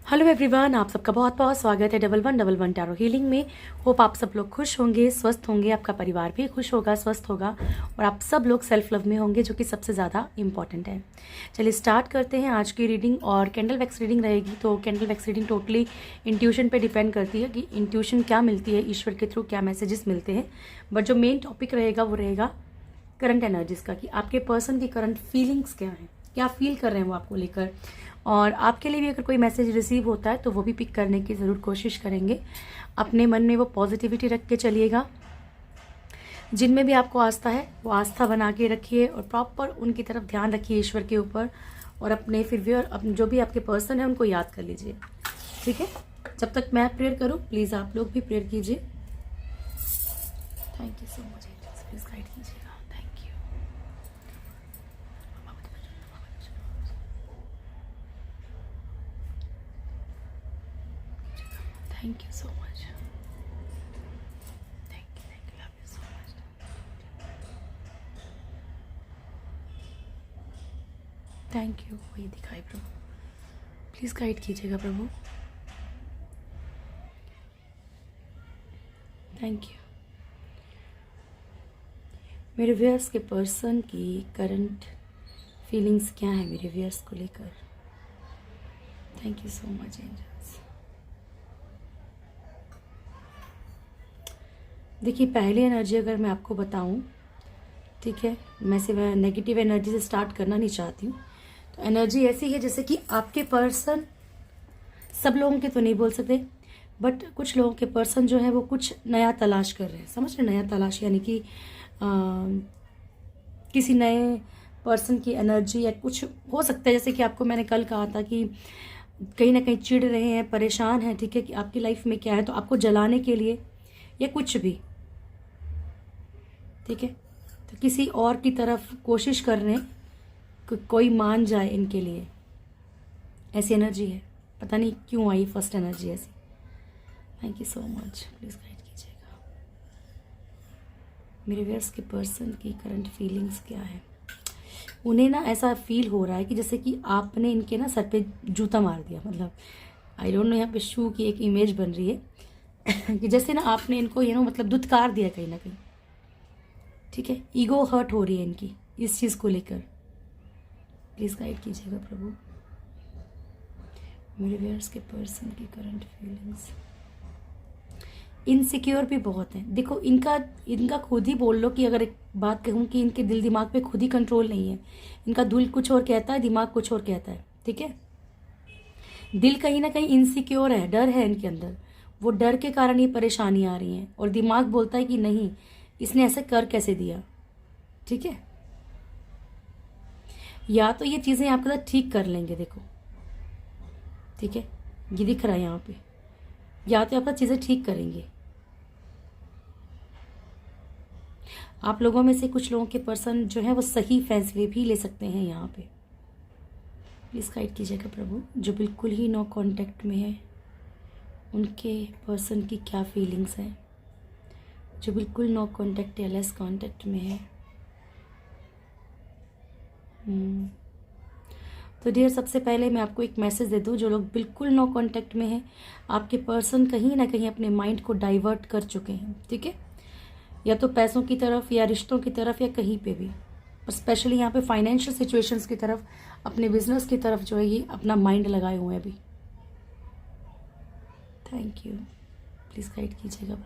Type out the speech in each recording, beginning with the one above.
Hello everyone, आप सबका बहुत बहुत स्वागत है डबल वन टैरो हीलिंग में। होप आप सब लोग खुश होंगे, स्वस्थ होंगे, आपका परिवार भी खुश होगा, स्वस्थ होगा और आप सब लोग सेल्फ लव में होंगे, जो कि सबसे ज़्यादा इम्पॉर्टेंट है। चलिए स्टार्ट करते हैं आज की रीडिंग। और कैंडल वैक्स रीडिंग रहेगी, तो candle wax reading totally intuition पे डिपेंड करती है कि इंट्यूशन क्या मिलती है, ईश्वर के थ्रू क्या मैसेजेस मिलते हैं। बट जो मेन टॉपिक रहेगा वो रहेगा करंट एनर्जीज़ का, कि आपके पर्सन की करंट फीलिंग्स क्या हैं, क्या फील कर रहे हैं वो आपको लेकर। और आपके लिए भी अगर कोई मैसेज रिसीव होता है तो वो भी पिक करने की ज़रूर कोशिश करेंगे। अपने मन में वो पॉजिटिविटी रख के चलिएगा। जिनमें भी आपको आस्था है वो आस्था बना के रखिए और प्रॉपर उनकी तरफ ध्यान रखिए, ईश्वर के ऊपर। और अपने फिर भी और जो भी आपके पर्सन है उनको याद कर लीजिए, ठीक है। जब तक मैं प्रेयर करूँ प्लीज़ आप लोग भी प्रेयर कीजिए। Thank you so much, please guide कीजिएगा। Thank you. Thank you so much. Thank you, love you so much. Thank you। वही दिखाई प्रभु, प्लीज़ गाइड कीजिएगा प्रभु। Thank you. मेरे व्यूअर्स के पर्सन की करंट फीलिंग्स क्या है मेरे व्यूअर्स को लेकर। Thank you so much angels. देखिए, पहली एनर्जी अगर मैं आपको बताऊं, ठीक है, मैं सिर्फ नेगेटिव एनर्जी से स्टार्ट करना नहीं चाहती हूँ। तो एनर्जी ऐसी है जैसे कि आपके पर्सन, सब लोगों के तो नहीं बोल सकते, बट कुछ लोगों के पर्सन जो है वो कुछ नया तलाश कर रहे हैं। समझ रहे, नया तलाश यानी कि किसी नए पर्सन की एनर्जी या कुछ हो सकता है। जैसे कि आपको मैंने कल कहा था कि कहीं ना कहीं चिढ़ रहे हैं, परेशान हैं, ठीक है, कि आपकी लाइफ में क्या है, तो आपको जलाने के लिए या कुछ भी, ठीक है, तो किसी और की तरफ कोशिश कर रहे हैं कि कोई मान जाए इनके लिए। ऐसी एनर्जी है, पता नहीं क्यों आई फर्स्ट एनर्जी ऐसी। Thank you so much, please guide कीजिएगा। मेरे व्यूअर्स के पर्सन की करंट फीलिंग्स क्या है। उन्हें ना ऐसा फील हो रहा है कि जैसे कि आपने इनके ना सर पे जूता मार दिया। मतलब आई डोंट नो, यहाँ पे शू की एक इमेज बन रही है कि जैसे ना आपने इनको मतलब दुत्कार दिया कहीं ना कहीं, ठीक है। ईगो हर्ट हो रही है इनकी इस चीज़ को लेकर। प्लीज़ गाइड कीजिएगा प्रभु। मेरे व्यूअर्स के पर्सन की करंट फीलिंग्स। इनसिक्योर भी बहुत हैं। देखो, इनका खुद ही बोल लो कि अगर एक बात कहूँ कि इनके दिल दिमाग पे खुद ही कंट्रोल नहीं है। इनका दिल कुछ और कहता है, दिमाग कुछ और कहता है, ठीक है। दिल कहीं ना कहीं इनसिक्योर है, डर है इनके अंदर। वो डर के कारण ये परेशानी आ रही हैं और दिमाग बोलता है कि नहीं, इसने ऐसे कर कैसे दिया, ठीक है। या तो ये चीज़ें आपके साथ ठीक कर लेंगे, देखो, ठीक है, ये दिख रहा है यहाँ पे। या तो आपका चीज़ें ठीक करेंगे। आप लोगों में से कुछ लोगों के पर्सन जो है वो सही फैसले भी ले सकते हैं यहाँ पे। प्लीज़ गाइड कीजिएगा प्रभु। जो बिल्कुल ही नो कांटेक्ट में है उनके पर्सन की क्या फीलिंग्स हैं। जो बिल्कुल नो कांटेक्ट या लेस कांटेक्ट में है। तो डियर, सबसे पहले मैं आपको एक मैसेज दे दूं। जो लोग बिल्कुल नो कांटेक्ट में हैं, आपके पर्सन कहीं ना कहीं अपने माइंड को डाइवर्ट कर चुके हैं, ठीक है, या तो पैसों की तरफ या रिश्तों की तरफ या कहीं पे भी, पर स्पेशली यहाँ पे फाइनेंशियल सिचुएशंस की तरफ, अपने बिजनेस की तरफ जो है ये अपना माइंड लगाए हुए हैं अभी। थैंक यू, प्लीज़ गाइड कीजिएगा।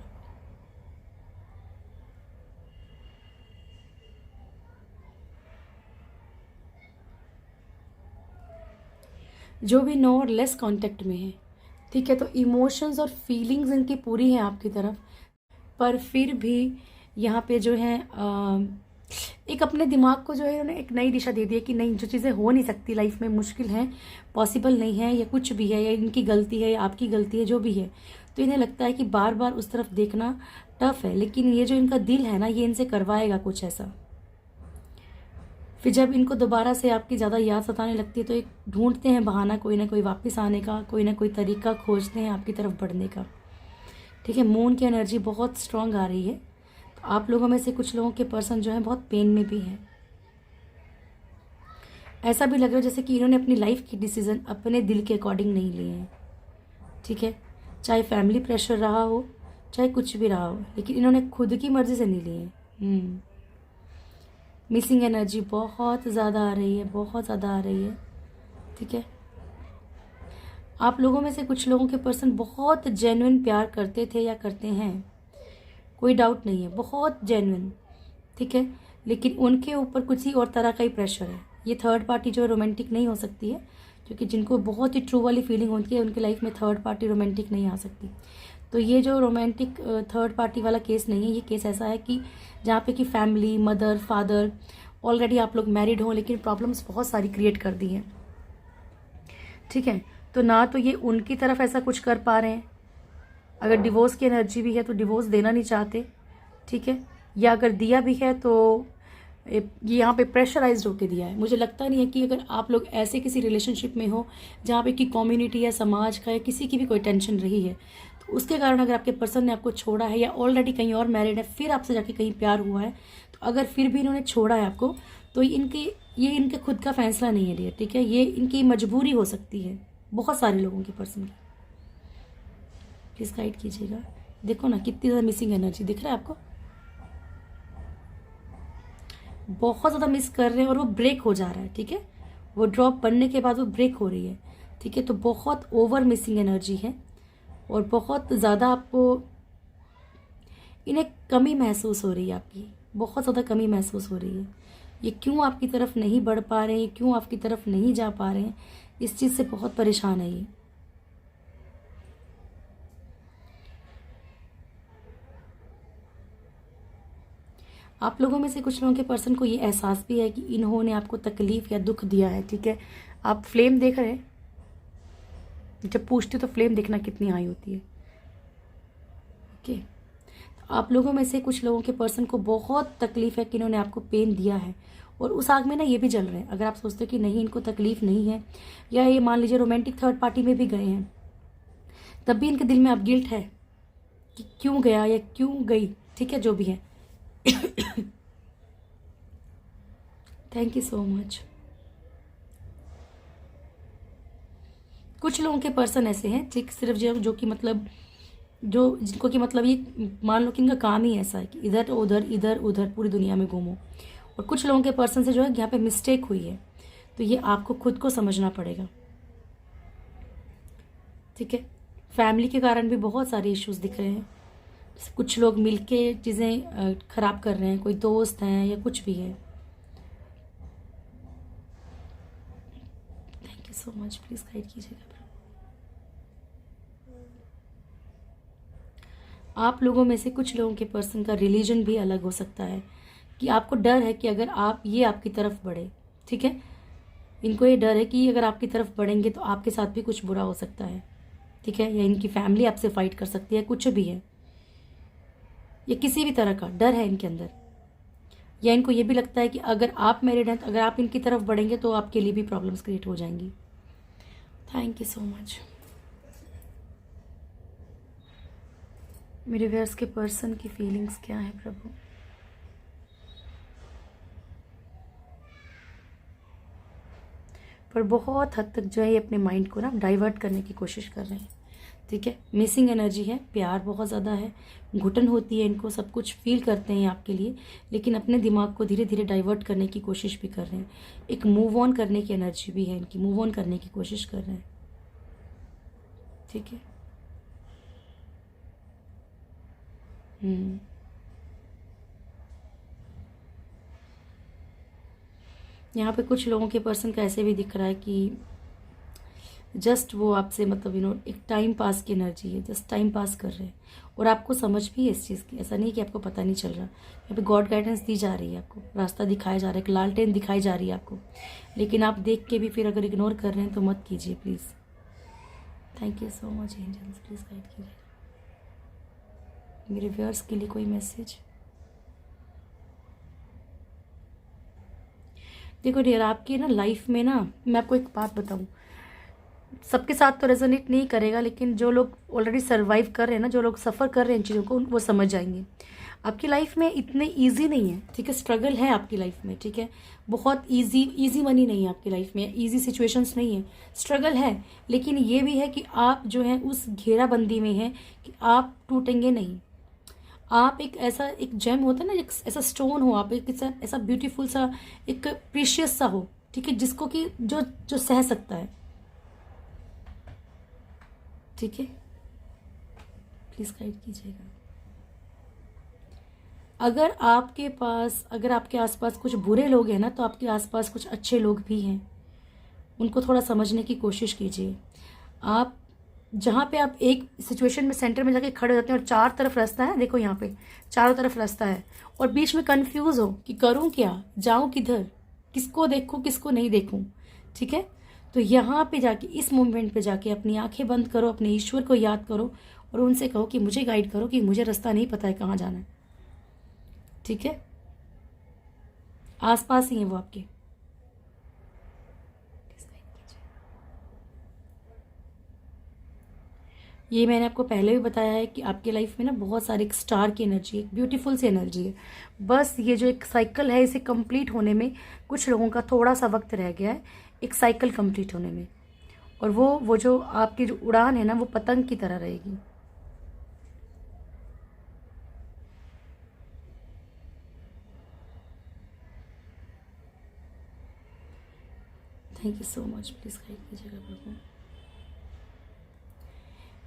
जो भी नो और लेस कांटेक्ट में है, ठीक है, तो इमोशंस और फीलिंग्स इनकी पूरी हैं आपकी तरफ, पर फिर भी यहाँ पे जो है एक अपने दिमाग को जो है उन्होंने एक नई दिशा दे दी है कि नहीं, जो चीज़ें हो नहीं सकती लाइफ में, मुश्किल है, पॉसिबल नहीं है, या कुछ भी है, या इनकी गलती है या आपकी गलती है, जो भी है, तो इन्हें लगता है कि बार बार उस तरफ देखना टफ है। लेकिन ये जो इनका दिल है ना, ये इनसे करवाएगा कुछ ऐसा। फिर जब इनको दोबारा से आपकी ज़्यादा याद सताने लगती है तो एक ढूंढते हैं बहाना, कोई ना कोई वापस आने का, कोई ना कोई तरीका खोजते हैं आपकी तरफ बढ़ने का, ठीक है। मून की एनर्जी बहुत स्ट्रांग आ रही है। तो आप लोगों में से कुछ लोगों के पर्सन जो है बहुत पेन में भी हैं। ऐसा भी लग रहा है जैसे कि इन्होंने अपनी लाइफ की डिसीजन अपने दिल के अकॉर्डिंग नहीं लिए हैं, ठीक है, चाहे फैमिली प्रेशर रहा हो, चाहे कुछ भी रहा हो, लेकिन इन्होंने खुद की मर्जी से नहीं ली है। मिसिंग एनर्जी बहुत ज़्यादा आ रही है, बहुत ज़्यादा आ रही है। ठीक है, आप लोगों में से कुछ लोगों के पर्सन बहुत जेन्युइन प्यार करते थे या करते हैं, कोई डाउट नहीं है, बहुत जेन्युइन। ठीक है, लेकिन उनके ऊपर कुछ ही और तरह का ही प्रेशर है। ये थर्ड पार्टी जो रोमांटिक नहीं हो सकती है, क्योंकि जिनको बहुत ही ट्रू वाली फीलिंग होती है उनकी लाइफ में थर्ड पार्टी रोमांटिक नहीं आ सकती। तो ये जो रोमांटिक थर्ड पार्टी वाला केस नहीं है, ये केस ऐसा है कि जहाँ पे कि फैमिली, मदर, फादर, ऑलरेडी आप लोग मैरिड हो, लेकिन प्रॉब्लम्स बहुत सारी क्रिएट कर दी हैं। ठीक है, तो ना तो ये उनकी तरफ ऐसा कुछ कर पा रहे हैं, अगर डिवोर्स की एनर्जी भी है तो डिवोर्स देना नहीं चाहते। ठीक है, या अगर दिया भी है तो ये यहाँ पे प्रेशराइज्ड होके दिया है। मुझे लगता नहीं है कि अगर आप लोग ऐसे किसी रिलेशनशिप में हो जहाँ पे कि कम्युनिटी या समाज का या किसी की भी कोई टेंशन रही है, तो उसके कारण अगर आपके पर्सन ने आपको छोड़ा है या ऑलरेडी कहीं और मैरिड है, फिर आपसे जाके कहीं प्यार हुआ है, तो अगर फिर भी इन्होंने छोड़ा है आपको, तो ये इनके खुद का फैसला नहीं है डियर। ठीक है, ये इनकी मजबूरी हो सकती है, बहुत सारे लोगों के पर्सन की। प्लीज़ गाइड कीजिएगा। देखो ना कितनी ज़्यादा मिसिंग एनर्जी दिख रहा है आपको, बहुत ज़्यादा मिस कर रहे हैं और वो ब्रेक हो जा रहा है। ठीक है, वो ड्रॉप बनने के बाद वो ब्रेक हो रही है। ठीक है, तो बहुत ओवर मिसिंग एनर्जी है और बहुत ज़्यादा आपको इन्हें कमी महसूस हो रही है, आपकी बहुत ज़्यादा कमी महसूस हो रही है। ये क्यों आपकी तरफ नहीं बढ़ पा रहे हैं, क्यों आपकी तरफ नहीं जा पा रहे हैं, इस चीज़ से बहुत परेशान है ये। आप लोगों में से कुछ लोगों के पर्सन को ये एहसास भी है कि इन्होंने आपको तकलीफ या दुख दिया है। ठीक है, आप फ्लेम देख रहे हैं, जब पूछते तो फ्लेम देखना कितनी हाई होती है। ओके, तो आप लोगों में से कुछ लोगों के पर्सन को बहुत तकलीफ है कि इन्होंने आपको पेन दिया है, और उस आग में ना ये भी जल रहे हैं। अगर आप सोचते हो कि नहीं इनको तकलीफ नहीं है, या ये मान लीजिए रोमांटिक थर्ड पार्टी में भी गए हैं, तब भी इनके दिल में अब गिल्ट है कि क्यों गया या क्यों गई। ठीक है, जो भी है। Thank you so much. कुछ लोगों के पर्सन ऐसे हैं ठीक, सिर्फ जो कि मतलब जिनको कि मतलब ये मान लो कि इनका काम ही ऐसा है कि इधर उधर पूरी दुनिया में घूमो। और कुछ लोगों के पर्सन से जो है यहाँ पे मिस्टेक हुई है, तो ये आपको खुद को समझना पड़ेगा। ठीक है, फैमिली के कारण भी बहुत सारे इश्यूज दिख रहे हैं। कुछ लोग मिलके चीज़ें खराब कर रहे हैं, कोई दोस्त हैं या कुछ भी है। Thank you so much, please guide कीजिएगा। आप लोगों में से कुछ लोगों के पर्सन का रिलीजन भी अलग हो सकता है, कि आपको डर है कि अगर आप ये आपकी तरफ बढ़े। ठीक है, इनको ये डर है कि अगर आपकी तरफ बढ़ेंगे तो आपके साथ भी कुछ बुरा हो सकता है। ठीक है, या इनकी फैमिली आपसे फाइट कर सकती है, कुछ भी है, या किसी भी तरह का डर है इनके अंदर। या इनको ये भी लगता है कि अगर आप मैरिड हैं तो अगर आप इनकी तरफ बढ़ेंगे तो आपके लिए भी प्रॉब्लम्स क्रिएट हो जाएंगी। Thank you so much. मेरे व्यूअर्स के पर्सन की फीलिंग्स क्या है प्रभु? पर बहुत हद तक जो है ये अपने माइंड को ना डाइवर्ट करने की कोशिश कर रहे हैं। ठीक है, मिसिंग एनर्जी है, प्यार बहुत ज़्यादा है, घुटन होती है इनको, सब कुछ फील करते हैं आपके लिए, लेकिन अपने दिमाग को धीरे धीरे डाइवर्ट करने की कोशिश भी कर रहे हैं। एक मूव ऑन करने की एनर्जी भी है इनकी, मूव ऑन करने की कोशिश कर रहे हैं। ठीक है, यहाँ पे कुछ लोगों के पर्सन का ऐसे भी दिख रहा है कि जस्ट वो आपसे मतलब एक टाइम पास की एनर्जी है, जस्ट टाइम पास कर रहे हैं, और आपको समझ भी है इस चीज़ की। ऐसा नहीं कि आपको पता नहीं चल रहा, यहाँ पे गॉड गाइडेंस दी जा रही है, आपको रास्ता दिखाया जा रहा है, एक लालटेन दिखाई जा रही है आपको, लेकिन आप देख के भी फिर अगर इग्नोर कर रहे हैं तो मत कीजिए please. Thank you so much angels, please guide कीजिए मेरे व्यूअर्स के लिए कोई मैसेज। देखो डियर, आपकी ना लाइफ में ना, मैं आपको एक बात बताऊं, सबके साथ तो रेजोनेट नहीं करेगा, लेकिन जो लोग ऑलरेडी सर्वाइव कर रहे हैं ना, जो लोग सफ़र कर रहे हैं इन चीज़ों को, वो समझ जाएंगे। आपकी लाइफ में इतने इजी नहीं है, ठीक है, स्ट्रगल है आपकी लाइफ में, ठीक है, बहुत इजी मनी नहीं है आपकी लाइफ में, इजी सिचुएशंस नहीं है, स्ट्रगल है, लेकिन ये भी है कि आप जो है उस घेराबंदी में हैं कि आप टूटेंगे नहीं। आप एक ऐसा एक जेम होता है ना, एक ऐसा स्टोन हो, आप एक ऐसा ब्यूटीफुल सा, एक प्रीशियस सा हो, ठीक है, जिसको कि जो जो सह सकता है, ठीक है। प्लीज गाइड कीजिएगा। अगर आपके आसपास कुछ बुरे लोग हैं ना, तो आपके आसपास कुछ अच्छे लोग भी हैं, उनको थोड़ा समझने की कोशिश कीजिए। आप जहाँ पे आप एक सिचुएशन में सेंटर में जाके खड़े हो जाते हैं और चार तरफ रास्ता है, देखो यहाँ पे चारों तरफ रास्ता है, और बीच में कंफ्यूज हो कि करूँ क्या, जाऊँ किधर, किसको देखूँ किसको नहीं देखूँ, ठीक है। तो यहाँ पे जाके, इस मोमेंट पे जाके अपनी आंखें बंद करो, अपने ईश्वर को याद करो और उनसे कहो कि मुझे गाइड करो, कि मुझे रास्ता नहीं पता है कहाँ जाना है, ठीक है। आसपास ही है वो आपके। ये मैंने आपको पहले भी बताया है कि आपकी लाइफ में ना बहुत सारी एक स्टार की एनर्जी है, एक ब्यूटीफुल सी एनर्जी है। बस ये जो एक साइकिल है, इसे कंप्लीट होने में कुछ लोगों का थोड़ा सा वक्त रह गया है, एक साइकिल कंप्लीट होने में। और वो जो आपकी जो उड़ान है ना, वो पतंग की तरह रहेगी। Thank you so much. Please guide कीजिएगा प्रभु।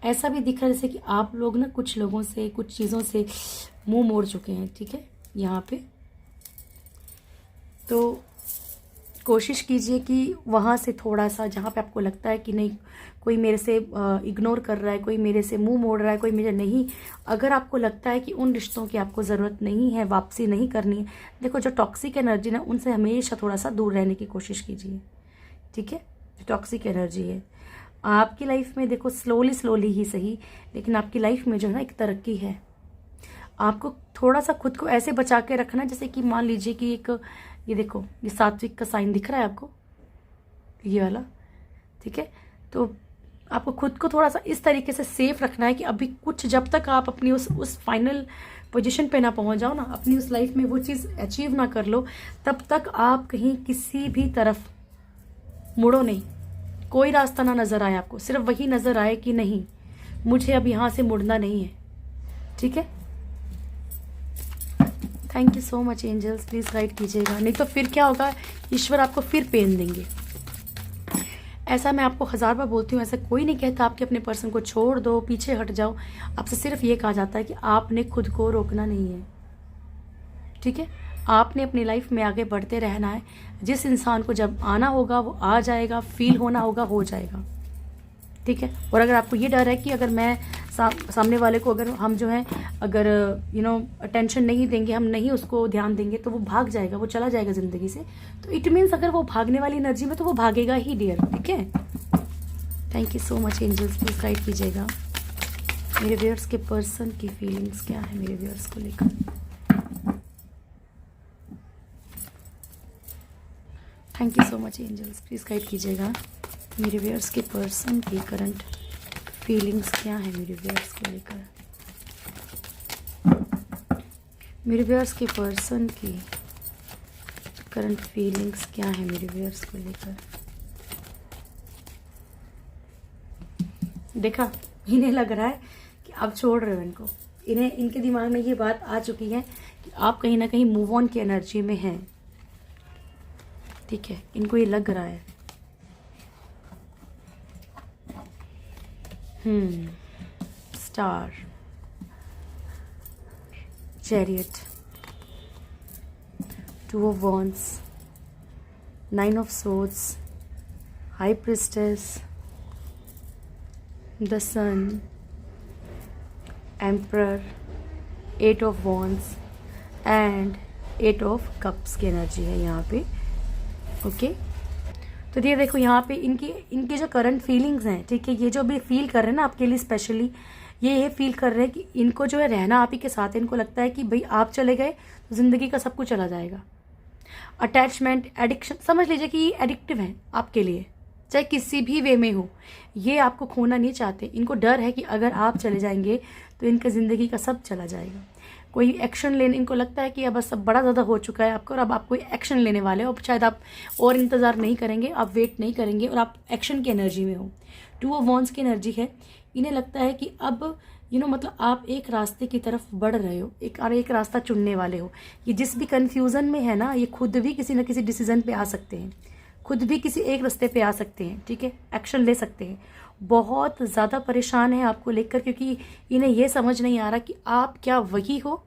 ऐसा भी दिखा जैसे कि आप लोग ना कुछ लोगों से, कुछ चीज़ों से मुंह मोड़ चुके हैं, ठीक है, यहाँ पे। तो कोशिश कीजिए कि वहाँ से थोड़ा सा, जहाँ पे आपको लगता है कि नहीं कोई मेरे से इग्नोर कर रहा है, कोई मेरे से मुंह मोड़ रहा है, कोई मेरे नहीं, अगर आपको लगता है कि उन रिश्तों की आपको ज़रूरत नहीं है, वापसी नहीं करनी है, देखो जो टॉक्सिक एनर्जी ना, उनसे हमेशा थोड़ा सा दूर रहने की कोशिश कीजिए, ठीक है। जो टॉक्सिक एनर्जी है आपकी लाइफ में, देखो स्लोली ही सही, लेकिन आपकी लाइफ में जो है ना एक तरक्की है। आपको थोड़ा सा खुद को ऐसे बचा के रखना, जैसे कि मान लीजिए कि एक, ये देखो, ये सात्विक का साइन दिख रहा है आपको, ये वाला, ठीक है। तो आपको खुद को थोड़ा सा इस तरीके से सेफ रखना है कि अभी कुछ, जब तक आप अपनी उस फाइनल पोजीशन पे ना पहुंच जाओ ना, अपनी उस लाइफ में वो चीज़ अचीव ना कर लो, तब तक आप कहीं किसी भी तरफ मुड़ो नहीं। कोई रास्ता ना नजर आए आपको, सिर्फ वही नजर आए कि नहीं मुझे अब यहाँ से मुड़ना नहीं है, ठीक है। Thank you so much angels, please guide कीजिएगा, नहीं तो फिर क्या होगा, ईश्वर आपको फिर पेन देंगे। ऐसा मैं आपको 1000 बार बोलती हूँ, ऐसा कोई नहीं कहता आपके अपने पर्सन को छोड़ दो, पीछे हट जाओ। आपसे सिर्फ ये कहा जाता है कि आपने खुद को रोकना नहीं है, ठीक है। आपने अपनी लाइफ में आगे बढ़ते रहना है। जिस इंसान को जब आना होगा वो आ जाएगा, फील होना होगा हो जाएगा, ठीक है। और अगर आपको ये डर है कि अगर मैं सामने वाले को, अगर हम जो है, अगर अटेंशन नहीं देंगे, हम नहीं उसको ध्यान देंगे, तो वो भाग जाएगा, वो चला जाएगा जिंदगी से, तो इट मीन्स अगर वो भागने वाली एनर्जी में, तो वो भागेगा ही डियर, ठीक है। Thank you so much angels, please guide कीजिएगा मेरे व्यूअर्स के पर्सन की फीलिंग्स क्या है मेरे व्यूअर्स को लेकर। Thank you so much angels, please guide कीजिएगा मेरे व्यूअर्स के पर्सन की करंट फीलिंग्स क्या है मेरे व्यूअर्स को लेकर। मेरे व्यूअर्स के पर्सन की करंट फीलिंग्स क्या है मेरे व्यूअर्स को लेकर। देखा, इन्हें लग रहा है कि आप छोड़ रहे हो इनको, इनके दिमाग में ये बात आ चुकी है कि आप कहीं ना कहीं मूव ऑन की एनर्जी में हैं, ठीक है। इनको ये लग रहा है। Star, chariot, 2 of Wands, 9 of Swords, High Priestess, the Sun, Emperor, 8 of Wands and 8 of Cups की एनर्जी है यहाँ पे, ओके। तो ये देखो यहाँ पे इनकी जो करंट फीलिंग्स हैं, ठीक है, ये जो भी फील कर रहे हैं ना आपके लिए स्पेशली, ये फील कर रहे हैं कि इनको जो है रहना आप ही के साथ है। इनको लगता है कि भाई आप चले गए तो जिंदगी का सब कुछ चला जाएगा। अटैचमेंट, एडिक्शन, समझ लीजिए कि ये एडिक्टिव है आपके लिए, चाहे किसी भी वे में हो। ये आपको खोना नहीं चाहते। इनको डर है कि अगर आप चले जाएंगे तो इनका जिंदगी का सब चला जाएगा। कोई एक्शन लेने, इनको लगता है कि अब बस अब बड़ा ज़्यादा हो चुका है आपको और अब आप कोई एक्शन लेने वाले हो। अब शायद आप और इंतज़ार नहीं करेंगे, आप वेट नहीं करेंगे और आप एक्शन की एनर्जी में हो। 2 ऑफ वॉन्ड्स की एनर्जी है। इन्हें लगता है कि अब मतलब आप एक रास्ते की तरफ बढ़ रहे हो, एक रास्ता चुनने वाले हो। ये जिस भी कन्फ्यूज़न में है ना, ये खुद भी किसी न किसी डिसीजन पे आ सकते हैं, खुद भी किसी एक रास्ते पे आ सकते हैं, ठीक है, एक्शन ले सकते हैं। बहुत ज़्यादा परेशान है आपको लेकर, क्योंकि इन्हें ये समझ नहीं आ रहा कि आप क्या वही हो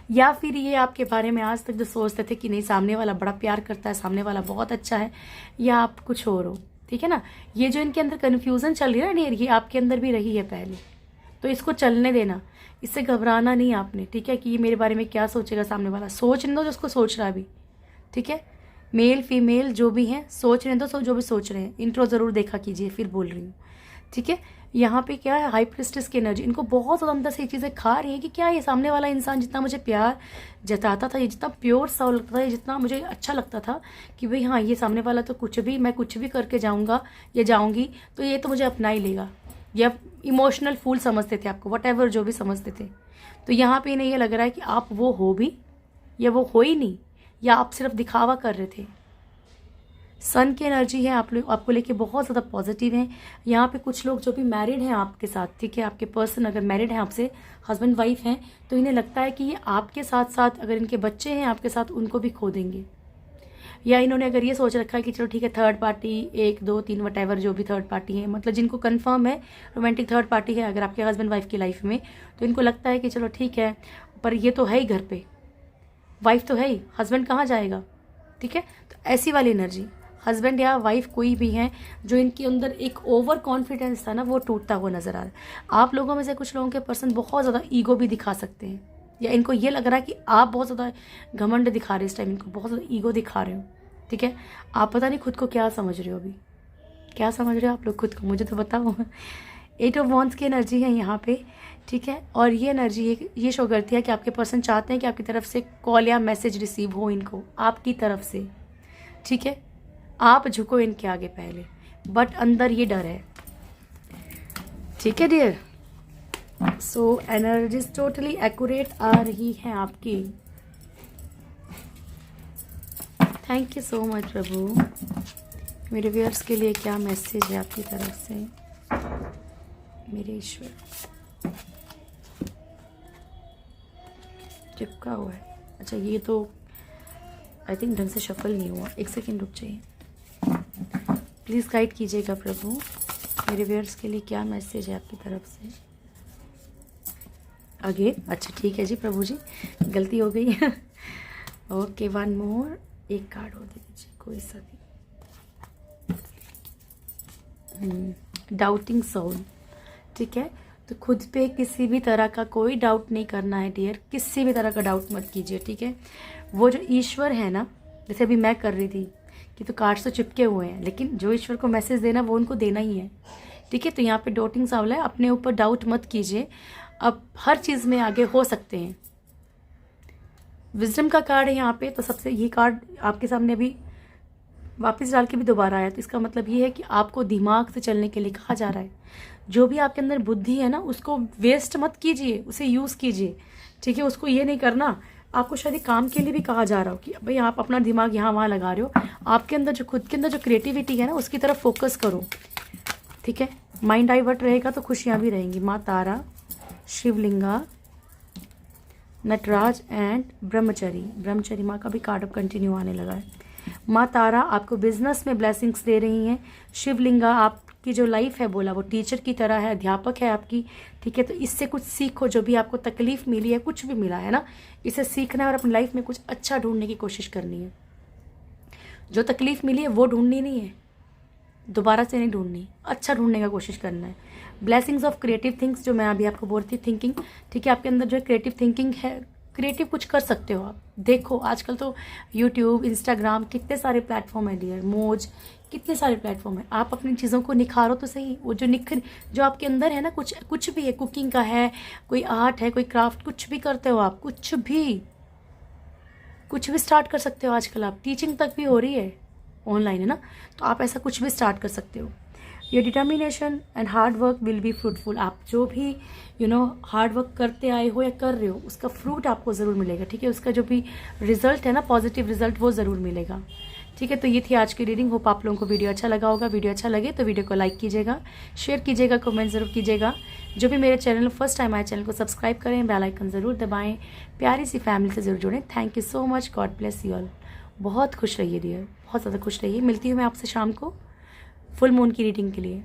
या फिर ये आपके बारे में आज तक जो सोचते थे कि नहीं सामने वाला बड़ा प्यार करता है, सामने वाला बहुत अच्छा है, या आप कुछ और हो, ठीक है ना। ये जो इनके अंदर कन्फ्यूज़न चल रही है ना, ये आपके अंदर भी रही है पहले, तो इसको चलने देना, इससे घबराना नहीं आपने, ठीक है, कि ये मेरे बारे में क्या सोचेगा सामने वाला। सोचने दो जिसको सोच रहा है अभी, ठीक है, मेल फीमेल जो भी हैं सोचने दो, जो भी सोच रहे हैं। इंट्रो ज़रूर देखा कीजिए, फिर बोल रही हूँ, ठीक है। यहाँ पे क्या है, हाई प्रिस्टेस की एनर्जी, इनको बहुत ज़्यादा अंदर से ये चीज़ें खा रही है कि क्या ये सामने वाला इंसान जितना मुझे प्यार जताता था, ये जितना प्योर सा लगता था, ये जितना मुझे अच्छा लगता था कि भाई हाँ ये सामने वाला तो मैं कुछ भी करके जाऊँगा या जाऊँगी तो ये तो मुझे अपना ही लेगा, या इमोशनल फूल समझते थे आपको, वट जो भी समझते थे। तो यहाँ पे इन्हें ये लग रहा है कि आप वो हो भी या वो हो ही नहीं, या आप सिर्फ दिखावा कर रहे थे। सन की एनर्जी है, आप लोग आपको लेके बहुत ज़्यादा पॉजिटिव हैं। यहाँ पे कुछ लोग जो भी मैरिड हैं आपके साथ, ठीक है, आपके पर्सन अगर मैरिड हैं आपसे, हस्बैंड वाइफ हैं, तो इन्हें लगता है कि ये आपके साथ साथ अगर इनके बच्चे हैं आपके साथ, उनको भी खो देंगे। या इन्होंने अगर ये सोच रखा है कि चलो ठीक है, थर्ड पार्टी 1 2 3 वटेवर जो भी थर्ड पार्टी है, मतलब जिनको कंफर्म है रोमांटिक थर्ड पार्टी है अगर आपके हस्बैंड वाइफ की लाइफ में, तो इनको लगता है कि चलो ठीक है, पर ये तो है ही घर पे, वाइफ तो है ही, हस्बैंड कहाँ जाएगा, ठीक है। तो ऐसी वाली एनर्जी, हस्बैंड या वाइफ कोई भी हैं, जो इनके अंदर एक ओवर कॉन्फिडेंस था ना, वो टूटता हुआ नजर आ रहा है। आप लोगों में से कुछ लोगों के पर्सन बहुत ज़्यादा ईगो भी दिखा सकते हैं, या इनको ये लग रहा है कि आप बहुत ज़्यादा घमंड दिखा रहे हो इस टाइम, इनको बहुत ज़्यादा ईगो दिखा रहे हो, ठीक है। आप पता नहीं खुद को क्या समझ रहे हो, अभी क्या समझ रहे हो आप लोग खुद को, मुझे तो बताओ। 8 ऑफ वॉन्ड्स की एनर्जी है यहाँ पे, ठीक है। और ये एनर्जी ये शो करती है कि आपके पर्सन चाहते हैं कि आपकी तरफ से कॉल या मैसेज रिसीव हो इनको आपकी तरफ से, ठीक है। आप झुको इनके आगे पहले, बट अंदर ये डर है, ठीक है डियर। सो एनर्जीज टोटली एक्यूरेट आ रही है आपकी। थैंक यू सो मच प्रभु। मेरे व्यूअर्स के लिए क्या मैसेज है आपकी तरफ से मेरे ईश्वर। चिपका हुआ है, अच्छा ये तो आई थिंक ढंग से शफल नहीं हुआ, 1 सेकेंड रुक जाइए, प्लीज़ गाइड कीजिएगा प्रभु। मेरे व्यूअर्स के लिए क्या मैसेज है आपकी तरफ से आगे। अच्छा ठीक है जी प्रभु जी, गलती हो गई है। ओके, 1 मोर, एक कार्ड और दे दीजिए कोई सा भी। डाउटिंग सोल, ठीक है। तो खुद पे किसी भी तरह का कोई डाउट नहीं करना है डियर, किसी भी तरह का डाउट मत कीजिए, ठीक है। वो जो ईश्वर है ना, जैसे अभी मैं कर रही थी कि तो कार्ड्स तो चिपके हुए हैं, लेकिन जो ईश्वर को मैसेज देना वो उनको देना ही है, ठीक है। तो यहाँ पे डाउटिंग सावला है, अपने ऊपर डाउट मत कीजिए, अब हर चीज़ में आगे हो सकते हैं। विजडम का कार्ड है यहाँ पे, तो सबसे ये कार्ड आपके सामने अभी वापस डाल के भी दोबारा आया, तो इसका मतलब ये है कि आपको दिमाग से चलने के लिए कहा जा रहा है। जो भी आपके अंदर बुद्धि है ना, उसको वेस्ट मत कीजिए, उसे यूज़ कीजिए, ठीक है। उसको ये नहीं करना, आपको शायद काम के लिए भी कहा जा रहा हो कि भाई आप अपना दिमाग यहाँ वहाँ लगा रहे हो, आपके अंदर जो खुद के अंदर जो क्रिएटिविटी है ना, उसकी तरफ फोकस करो, ठीक है। माइंड डाइवर्ट रहेगा तो खुशियाँ भी रहेंगी। माँ तारा, शिवलिंगा, नटराज एंड ब्रह्मचरी माँ का भी कार्ड अब कंटिन्यू आने लगा है। माँ तारा आपको बिजनेस में ब्लेसिंग्स दे रही हैं। शिवलिंगा आपकी जो लाइफ है बोला वो टीचर की तरह है, अध्यापक है आपकी, ठीक है। तो इससे कुछ सीखो, जो भी आपको तकलीफ मिली है, कुछ भी मिला है ना, इसे सीखना है और अपनी लाइफ में कुछ अच्छा ढूंढने की कोशिश करनी है। जो तकलीफ मिली है वो ढूंढनी नहीं है, दोबारा से नहीं ढूंढनी, अच्छा ढूंढने का कोशिश करना है। ब्लेसिंग्स ऑफ क्रिएटिव थिंग्स, जो मैं अभी आपको बोल रही थी, थिंकिंग, ठीक है। आपके अंदर जो क्रिएटिव थिंकिंग है, क्रिएटिव कुछ कर सकते हो आप। देखो आजकल तो यूट्यूब, इंस्टाग्राम, कितने सारे प्लेटफॉर्म है डियर, मोज, कितने सारे प्लेटफॉर्म है। आप अपनी चीज़ों को निखारो तो सही, वो जो आपके अंदर है ना, कुछ भी है, कुकिंग का है, कोई आर्ट है, कोई क्राफ्ट, कुछ भी करते हो आप, कुछ भी स्टार्ट कर सकते हो। आजकल आप टीचिंग तक भी हो रही है ऑनलाइन, है ना, तो आप ऐसा कुछ भी स्टार्ट कर सकते हो। Your determination and hard work will be fruitful. आप जो भी हार्ड वर्क करते आए हो या कर रहे हो उसका फ्रूट आपको ज़रूर मिलेगा, ठीक है। उसका जो भी रिजल्ट है ना, पॉजिटिव रिजल्ट, वो ज़रूर मिलेगा, ठीक है। तो ये थी आज की रीडिंग। होप आप लोगों को वीडियो अच्छा लगा होगा। वीडियो अच्छा लगे तो वीडियो को लाइक कीजिएगा, शेयर कीजिएगा, कमेंट ज़रूर कीजिएगा। जो भी मेरे चैनल फर्स्ट टाइम आए चैनल को सब्सक्राइब करें, बेल आइकन ज़रूर दबाएं, प्यारी सी फैमिली से ज़रूर जुड़ें। Thank you so much, God bless you all. बहुत खुश रहिए डियर, बहुत ज़्यादा खुश रहिए। मिलती हूँ मैं आपसे शाम को फुल मून की रीडिंग के लिए।